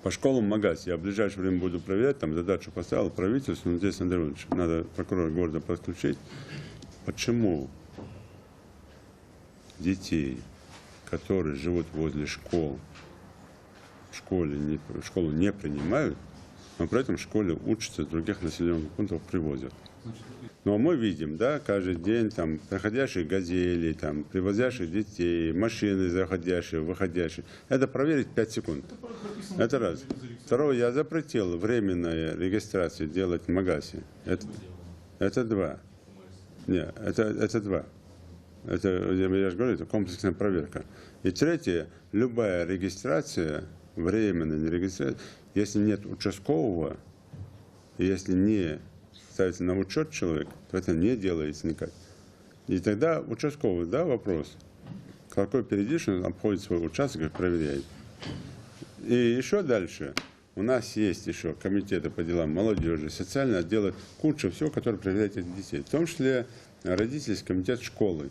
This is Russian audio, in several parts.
По школам МАГАС я в ближайшее время буду проверять, там задачу поставил правительству, но здесь, Андрей Иванович, надо прокурора города подключить. Почему детей, которые живут возле школ, школу не принимают, но при этом в школе учатся, в других населенных пунктах привозят? Но мы видим, да, каждый день там проходящие газели, там, привозящих детей, машины заходящие, выходящие. Это проверить 5 секунд. Это раз. Второе, я запретил временную регистрацию делать в МАГАСе. Это два. Нет, это два. Это, я же говорю, это комплексная проверка. И третье, любая регистрация, временная регистрация, если нет участкового, если не ставится на учет человек, то это не делается никак. И тогда участковый, да, вопрос, какой периодично он обходит свой участок и проверяет. И еще дальше, у нас есть еще комитеты по делам молодежи, социальные отделы, куча всего, которые проверяют этих детей, в том числе родительский комитет школы.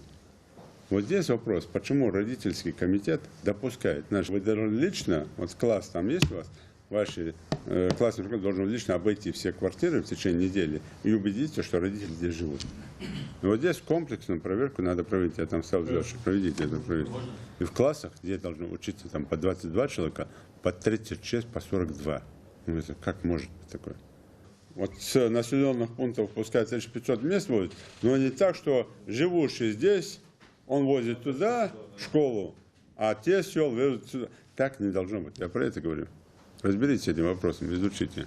Вот здесь вопрос, почему родительский комитет допускает, вы должны лично, вот класс там есть у вас, ваши классные руководители должны лично обойти все квартиры в течение недели и убедиться, что родители здесь живут. И вот здесь комплексную проверку надо проводить. Я там стал делать, что проведите эту проверку. И в классах, где должны учиться там, по 22 человека, по 36, по 42. Ну, это как может быть такое? Вот с населенных пунктов пускай 1500 мест будет, но не так, что живущий здесь, он возит туда в школу, а те сел везут сюда. Так не должно быть. Я про это говорю. Разберитесь с этим вопросом, изучите.